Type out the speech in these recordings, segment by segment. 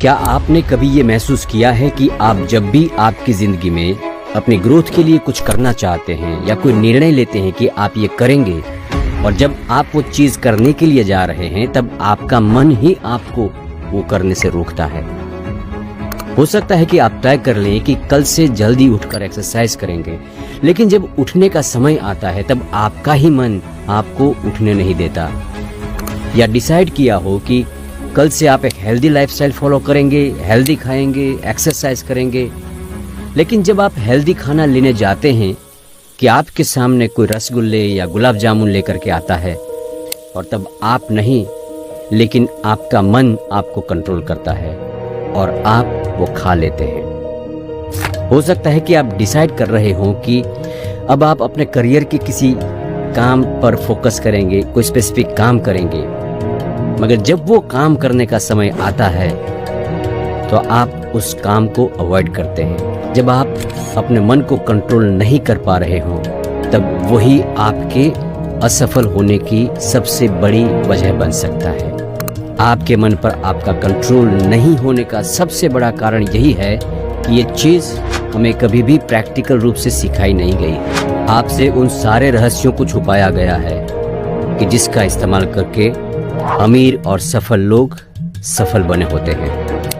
क्या आपने कभी ये महसूस किया है कि आप जब भी आपकी जिंदगी में अपनी ग्रोथ के लिए कुछ करना चाहते हैं या कोई निर्णय लेते हैं कि आप ये करेंगे, और जब आप वो चीज करने के लिए जा रहे हैं तब आपका मन ही आपको वो करने से रोकता है। हो सकता है कि आप तय कर लें कि कल से जल्दी उठकर एक्सरसाइज करेंगे, लेकिन जब उठने का समय आता है तब आपका ही मन आपको उठने नहीं देता। या डिसाइड किया हो कि कल से आप एक हेल्दी लाइफस्टाइल फॉलो करेंगे, हेल्दी खाएंगे, एक्सरसाइज करेंगे, लेकिन जब आप हेल्दी खाना लेने जाते हैं कि आपके सामने कोई रसगुल्ले या गुलाब जामुन लेकर के आता है, और तब आप नहीं लेकिन आपका मन आपको कंट्रोल करता है और आप वो खा लेते हैं। हो सकता है कि आप डिसाइड कर रहे हो कि अब आप अपने करियर के किसी काम पर फोकस करेंगे, कोई स्पेसिफिक काम करेंगे, मगर जब वो काम करने का समय आता है तो आप उस काम को अवॉइड करते हैं। जब आप अपने मन को कंट्रोल नहीं कर पा रहे हो तब वही आपके असफल होने की सबसे बड़ी वजह बन सकता है। आपके मन पर आपका कंट्रोल नहीं होने का सबसे बड़ा कारण यही है कि ये चीज हमें कभी भी प्रैक्टिकल रूप से सिखाई नहीं गई। आपसे उन सारे रहस्यों को छुपाया गया है कि जिसका इस्तेमाल करके अमीर और सफल लोग सफल बने होते हैं।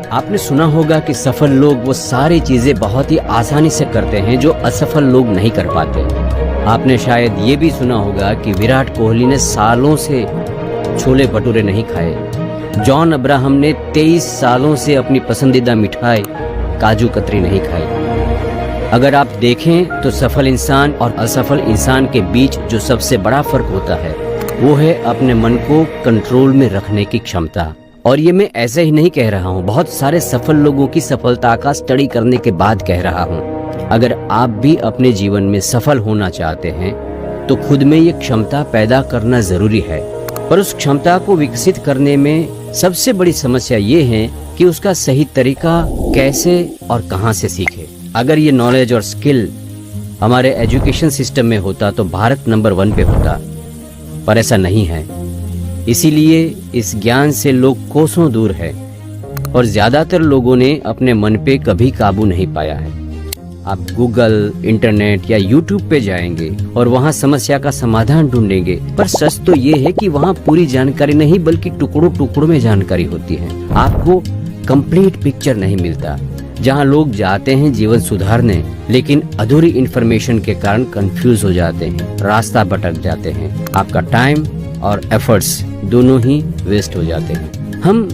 आपने सुना होगा कि सफल लोग वो सारी चीजें बहुत ही आसानी से करते हैं जो असफल लोग नहीं कर पाते। आपने शायद ये भी सुना होगा कि विराट कोहली ने सालों से छोले भटूरे नहीं खाए। जॉन अब्राहम ने 23 सालों से अपनी पसंदीदा मिठाई काजू कतरी नहीं खाई। अगर आप देखें तो सफल इंसान और असफल इंसान के बीच जो सबसे बड़ा फर्क होता है वो है अपने मन को कंट्रोल में रखने की क्षमता। और ये मैं ऐसे ही नहीं कह रहा हूँ, बहुत सारे सफल लोगों की सफलता का स्टडी करने के बाद कह रहा हूँ। अगर आप भी अपने जीवन में सफल होना चाहते हैं तो खुद में ये क्षमता पैदा करना जरूरी है। पर उस क्षमता को विकसित करने में सबसे बड़ी समस्या ये है कि उसका सही तरीका कैसे और कहाँ से सीखे। अगर ये नॉलेज और स्किल हमारे एजुकेशन सिस्टम में होता तो भारत नंबर 1 पे होता, पर ऐसा नहीं है। इसीलिए इस ज्ञान से लोग कोसों दूर है और ज्यादातर लोगों ने अपने मन पे कभी काबू नहीं पाया है। आप गूगल, इंटरनेट या यूट्यूब पे जाएंगे और वहाँ समस्या का समाधान ढूंढेंगे, पर सच तो ये है कि वहाँ पूरी जानकारी नहीं बल्कि टुकड़ों टुकड़ों में जानकारी होती है। आपको कंप्लीट पिक्चर नहीं मिलता। जहाँ लोग जाते हैं जीवन सुधारने, लेकिन अधूरी इंफॉर्मेशन के कारण कंफ्यूज हो जाते हैं, रास्ता भटक जाते हैं, आपका टाइम और एफर्ट्स दोनों ही वेस्ट हो जाते हैं। हम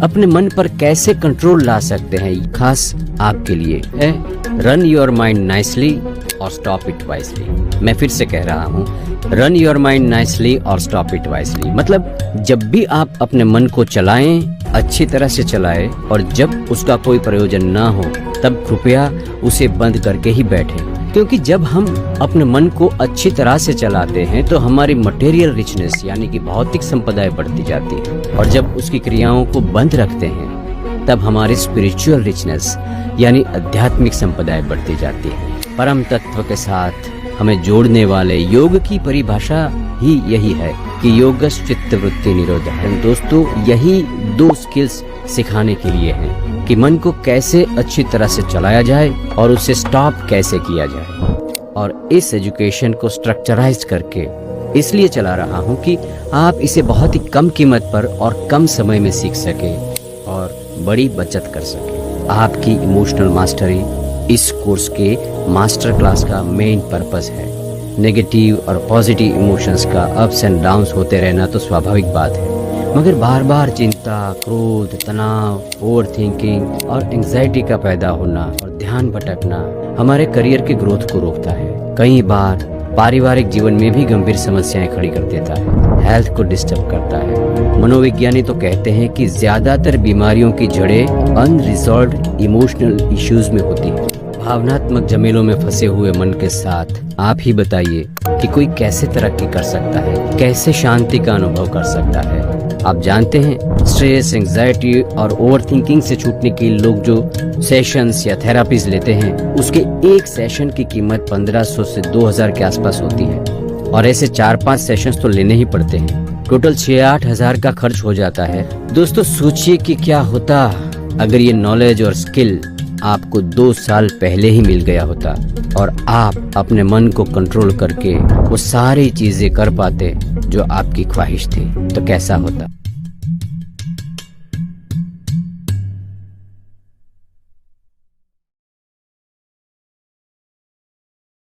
अपने मन पर कैसे कंट्रोल ला सकते हैं, खास आपके लिए है रन योर माइंड नाइसली और स्टॉप इट वाइसली। मैं फिर से कह रहा हूँ, रन योर माइंड नाइसली और स्टॉप इट वाइसली। मतलब जब भी आप अपने मन को चलाएं, अच्छी तरह से चलाएं, और जब उसका कोई प्रयोजन ना हो तब कृपया उसे बंद करके ही बैठें। क्योंकि जब हम अपने मन को अच्छी तरह से चलाते हैं तो हमारी मटेरियल रिचनेस यानी कि भौतिक संपदाएं बढ़ती जाती है, और जब उसकी क्रियाओं को बंद रखते हैं तब हमारी स्पिरिचुअल रिचनेस यानी आध्यात्मिक संपदाएं बढ़ती जाती है। परम तत्व के साथ हमें जोड़ने वाले योग की परिभाषा ही यही है कि योगश चित्त वृत्ति निरोधः। दोस्तों, यही 2 स्किल्स सिखाने के लिए हैं कि मन को कैसे अच्छी तरह से चलाया जाए और उसे स्टॉप कैसे किया जाए। और इस एजुकेशन को स्ट्रक्चराइज करके इसलिए चला रहा हूँ कि आप इसे बहुत ही कम कीमत पर और कम समय में सीख सके और बड़ी बचत कर सके। आपकी इमोशनल मास्टरी इस कोर्स के मास्टर क्लास का मेन पर्पस है। नेगेटिव और पॉजिटिव इमोशंस का अप्स एंड डाउन्स होते रहना तो स्वाभाविक बात है, मगर बार बार चिंता, क्रोध, तनाव, ओवर थिंकिंग और एंजाइटी का पैदा होना और ध्यान भटकना हमारे करियर के ग्रोथ को रोकता है। कई बार पारिवारिक जीवन में भी गंभीर समस्याएं खड़ी कर देता है, हेल्थ को डिस्टर्ब करता है। मनोविज्ञानी तो कहते हैं कि ज्यादातर बीमारियों की जड़ें अनरिजॉल्व्ड इमोशनल इश्यूज में होती है। भावनात्मक जमेलों में फंसे हुए मन के साथ आप ही बताइए कि कोई कैसे तरक्की कर सकता है, कैसे शांति का अनुभव कर सकता है। आप जानते हैं, स्ट्रेस, एंजाइटी और ओवरथिंकिंग से छूटने के लिए लोग जो सेशंस या थेरापीज लेते हैं उसके एक सेशन की कीमत 1500 से 2000 के आसपास होती है, और ऐसे 4-5 सेशंस तो लेने ही पड़ते हैं। टोटल 6-8 हजार का खर्च हो जाता है। दोस्तों सोचिए कि क्या होता अगर ये नॉलेज और स्किल आपको 2 साल पहले ही मिल गया होता और आप अपने मन को कंट्रोल करके वो सारी चीजें कर पाते जो आपकी ख्वाहिश थी, तो कैसा होता।